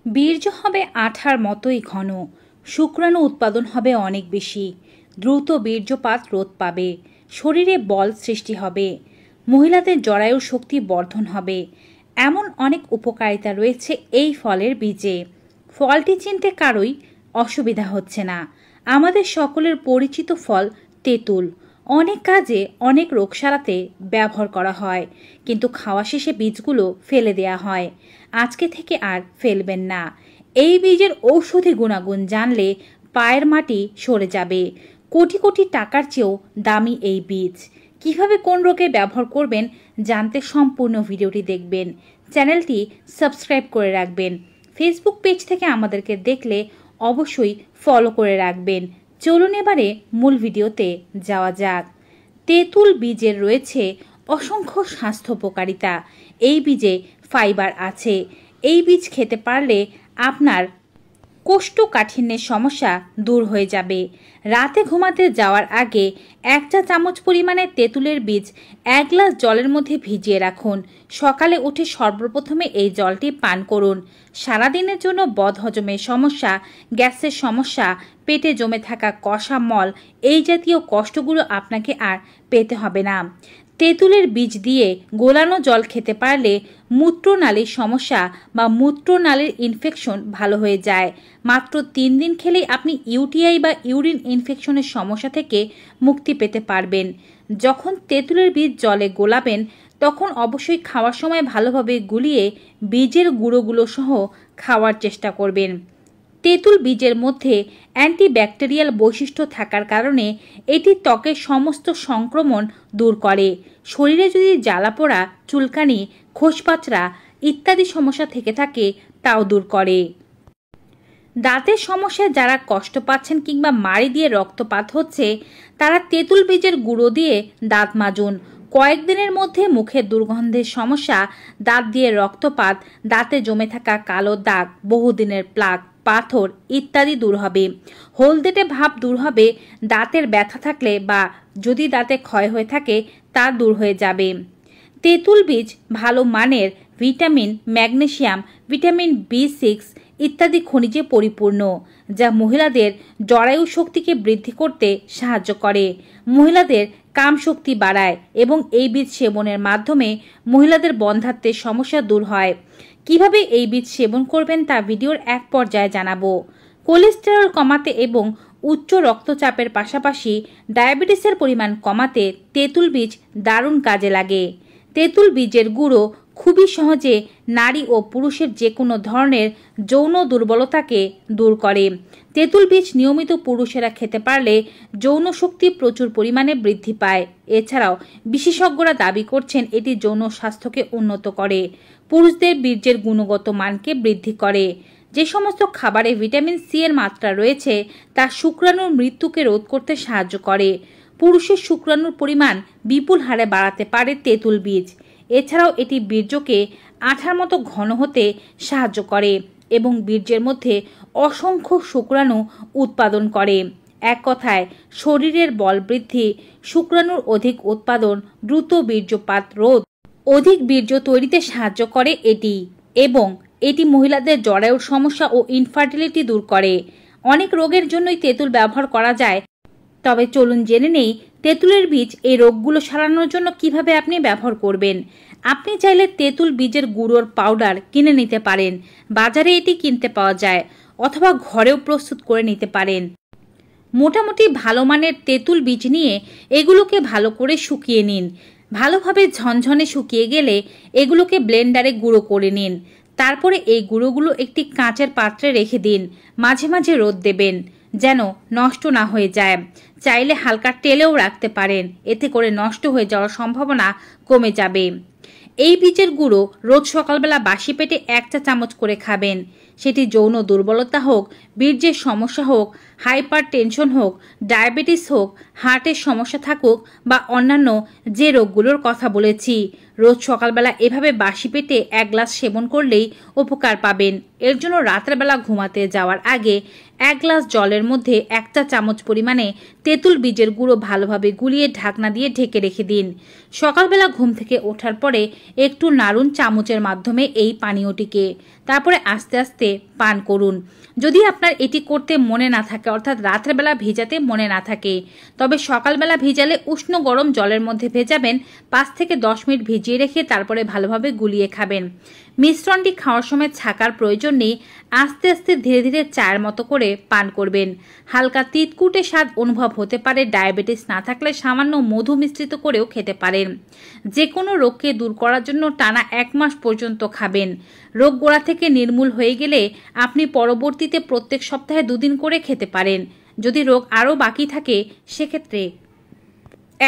বীর্য হবে আঠার মতোই ঘন, শুক্রাণু উৎপাদন হবে অনেক বেশি, দ্রুত বীর্যপাত রোধ পাবে, শরীরে বল সৃষ্টি হবে, মহিলাদের জরায়ুর শক্তি বর্ধন হবে। এমন অনেক উপকারিতা রয়েছে এই ফলের বীজে। ফলটি চিনতে কারোই অসুবিধা হচ্ছে না। আমাদের সকলের পরিচিত ফল তেঁতুল। অনেক কাজে অনেক রোগ সারাতে ব্যবহার করা হয়, কিন্তু খাওয়া শেষে বীজগুলো ফেলে দেয়া হয়। আজকে থেকে আর ফেলবেন না। এই বীজের ঔষধি গুণাগুণ জানলে পায়ের মাটি সরে যাবে। কোটি কোটি টাকার চেয়েও দামি এই বীজ। কিভাবে কোন রোগে ব্যবহার করবেন জানতে সম্পূর্ণ ভিডিওটি দেখবেন। চ্যানেলটি সাবস্ক্রাইব করে রাখবেন। ফেসবুক পেজ থেকে আমাদেরকে দেখলে অবশ্যই ফলো করে রাখবেন। চলুন এবারে মূল ভিডিওতে যাওয়া যাক। তেঁতুল বীজের রয়েছে অসংখ্য স্বাস্থ্য উপকারিতা। এই বীজে ফাইবার আছে। এই বীজ খেতে পারলে আপনার কোষ্ঠকাঠিন্যের সমস্যা দূর হয়ে যাবে। রাতে ঘুমাতে যাওয়ার আগে 1 চা চামচ পরিমাণে তেঁতুলের বীজ 1 গ্লাস জলের মধ্যে ভিজিয়ে রাখুন। সকালে উঠে সর্বপ্রথমে এই জলটি পান করুন। সারাদিনের জন্য বদহজমের সমস্যা, গ্যাসের সমস্যা, পেটে জমে থাকা কষা মল, এই জাতীয় কষ্টগুলো আপনাকে আর পেতে হবে না। তেঁতুলের বীজ দিয়ে গোলানো জল খেতে পারলে মূত্রনালীর সমস্যা বা মূত্রনালীর ইনফেকশন ভালো হয়ে যায়। মাত্র 3 দিন খেলেই আপনি ইউটিআই বা ইউরিন ইনফেকশনের সমস্যা থেকে মুক্তি পেতে পারবেন। যখন তেঁতুলের বীজ জলে গোলাবেন তখন অবশ্যই খাওয়ার সময় ভালোভাবে গুলিয়ে বীজের গুঁড়োগুলো সহ খাওয়ার চেষ্টা করবেন। তেঁতুল বীজের মধ্যে অ্যান্টিব্যাকটেরিয়াল বৈশিষ্ট্য থাকার কারণে এটি ত্বকের সমস্ত সংক্রমণ দূর করে। শরীরে যদি জ্বালাপোড়া, চুলকানি, খোসপাচড়া ইত্যাদি সমস্যা থেকে থাকে তাও দূর করে। দাঁতের সমস্যায় যারা কষ্ট পাচ্ছেন কিংবা মাড়ি দিয়ে রক্তপাত হচ্ছে তারা তেঁতুল বীজের গুঁড়ো দিয়ে দাঁত মাজুন। কয়েকদিনের মধ্যে মুখের দুর্গন্ধের সমস্যা, দাঁত দিয়ে রক্তপাত, দাঁতে জমে থাকা কালো দাগ, বহুদিনের প্লাক, পাথর ইত্যাদি দূর হবে। হলদেটে ভাব দূর হবে। দাঁতের ব্যথা থাকলে বা যদি দাঁতে ক্ষয় হয়ে থাকে তা দূর হয়ে যাবে। তেঁতুল বীজ ভালো মানের ভিটামিন, ম্যাগনেসিয়াম, ভিটামিন B6 ইত্যাদি খনিজে পরিপূর্ণ, যা মহিলাদের জরায়ু শক্তিকে বৃদ্ধি করতে সাহায্য করে, মহিলাদের কাম শক্তি বাড়ায় এবং এই বীজ সেবনের মাধ্যমে মহিলাদের বন্ধ্যাত্বের সমস্যা দূর হয়। কিভাবে এই বীজ সেবন করবেন তা ভিডিওর এক পর্যায়ে জানাবো। কোলেস্টেরল কমাতে এবং উচ্চ রক্তচাপের পাশাপাশি ডায়াবেটিসের পরিমাণ কমাতে তেঁতুল বীজ দারুণ কাজে লাগে। তেঁতুল বীজের গুঁড়ো খুবই সহজে নারী ও পুরুষের যে কোনো ধরনের যৌন দুর্বলতাকে দূর করে। তেঁতুল বীজ নিয়মিত পুরুষেরা খেতে পারলে যৌন শক্তি প্রচুর পরিমাণে বৃদ্ধি পায়। এছাড়াও বিশেষজ্ঞরা দাবি করছেন এটি যৌন স্বাস্থ্যকে উন্নত করে, পুরুষদের বীর্যের গুণগত মানকে বৃদ্ধি করে। যে সমস্ত খাবারে ভিটামিন সি এর মাত্রা রয়েছে তা শুক্রাণুর মৃত্যুকে রোধ করতে সাহায্য করে। পুরুষের শুক্রাণুর পরিমাণ বিপুল হারে বাড়াতে পারে তেঁতুল বীজ। এছাড়াও এটি বীর্যকে আঠার মতো ঘন হতে সাহায্য করে এবং বীর্যের মধ্যে অসংখ্য শুক্রাণু উৎপাদন করে। এক কথায় শরীরের বল বৃদ্ধি, শুক্রাণুর অধিক উৎপাদন, দ্রুত বীর্যপাত রোধ, অধিক বীর্য তৈরিতে সাহায্য করে এটি, এবং এটি মহিলাদের জরায়ুর সমস্যা ও ইনফার্টিলিটি দূর করে। অনেক রোগের জন্যই তেঁতুল ব্যবহার করা যায়। তবে চলুন জেনে নেই তেঁতুলের বীজ এই রোগগুলো সারানোর জন্য কিভাবে আপনি ব্যবহার করবেন। আপনি চাইলে তেঁতুল বীজের গুঁড়োর পাউডার কিনে নিতে পারেন। বাজারে এটি কিনতে পাওয়া যায়, অথবা ঘরেও প্রস্তুত করে নিতে পারেন। মোটামুটি ভালো মানের তেঁতুল বীজ নিয়ে এগুলোকে ভালো করে শুকিয়ে নিন। ভালোভাবে ঝনঝনে শুকিয়ে গেলে এগুলোকে ব্লেন্ডারে গুঁড়ো করে নিন। তারপরে এই গুঁড়োগুলো একটি কাঁচের পাত্রে রেখে দিন। মাঝে মাঝে রোদ দেবেন যেন নষ্ট না হয়ে যায়। চাইলে হালকা তেলেও রাখতে পারেন, এতে করে নষ্ট হয়ে যাওয়ার সম্ভাবনা কমে যাবে। এই বীজের গুঁড়ো রোজ সকালবেলা বাসি পেটে 1 চা চামচ করে খাবেন। সেটি যৌন দুর্বলতা হোক, বীর্যের সমস্যা হোক, হাইপার টেনশন হোক, ডায়াবেটিস হোক, হার্টের সমস্যা থাকুক বা অন্যান্য যে রোগগুলোর কথা বলেছি, রোজ সকালবেলা এভাবে বাসি পেটে 1 গ্লাস সেবন করলেই উপকার পাবেন। এর জন্য রাতের বেলা ঘুমাতে যাওয়ার আগে 1 গ্লাস জলের মধ্যে 1 চা চামচ পরিমাণে তেঁতুল বীজের গুঁড়ো ভালোভাবে গুলিয়ে ঢাকনা দিয়ে ঢেকে রেখে দিন। সকালবেলা ঘুম থেকে ওঠার পরে একটু নাড়ুন চামচের মাধ্যমে এই পানীয়টিকে। তারপরে আস্তে আস্তে পান করুন। যদি আপনার এটি করতে মনে না থাকে, অর্থাৎ রাতের বেলা ভেজাতে মনে না থাকে, তবে সকালবেলা ভেজালে উষ্ণ গরম জলের মধ্যে ভেজাবেন, 5 থেকে 10 মিনিট ভিজিয়ে রেখে তারপরে ভালোভাবে গুলিয়ে খাবেন। মিশ্রণটি খাওয়ার সময় ছাকার প্রয়োজন নেই, আস্তে আস্তে ধীরে ধীরে চায়ের মতো করে পান করবেন। হালকা তিতকুটে স্বাদ অনুভব হতে পারে। ডায়াবেটিস না থাকলে সামান্য মধু মিশ্রিত করেও খেতে পারেন। যে কোনো রোগকে দূর করার জন্য টানা 1 মাস পর্যন্ত খাবেন। রোগ গোড়া থেকে নির্মূল হয়ে গেলে আপনি পরবর্তীতে প্রত্যেক সপ্তাহে 2 দিন করে খেতে পারেন। যদি রোগ আরও বাকি থাকে সেক্ষেত্রে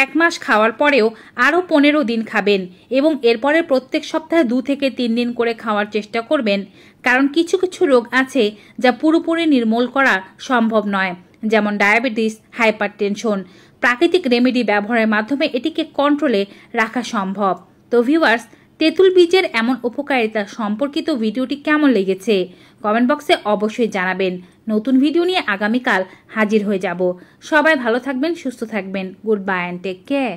1 মাস খাওয়ার পরেও আরও 15 দিন খাবেন এবং এরপরে প্রত্যেক সপ্তাহে 2 থেকে 3 দিন করে খাওয়ার চেষ্টা করবেন। কারণ কিছু কিছু রোগ আছে যা পুরোপুরি নির্মূল করা সম্ভব নয়, যেমন ডায়াবেটিস, হাইপারটেনশন। প্রাকৃতিক রেমেডি ব্যবহারের মাধ্যমে এটিকে কন্ট্রোলে রাখা সম্ভব। তো ভিউয়ার্স, তেঁতুল বীজের এমন উপকারিতা সম্পর্কিত ভিডিওটি কেমন লেগেছে কমেন্ট বক্সে অবশ্যই জানাবেন। নতুন ভিডিও নিয়ে আগামীকাল হাজির হয়ে যাব। সবাই ভালো থাকবেন, সুস্থ থাকবেন। Good bye and take care.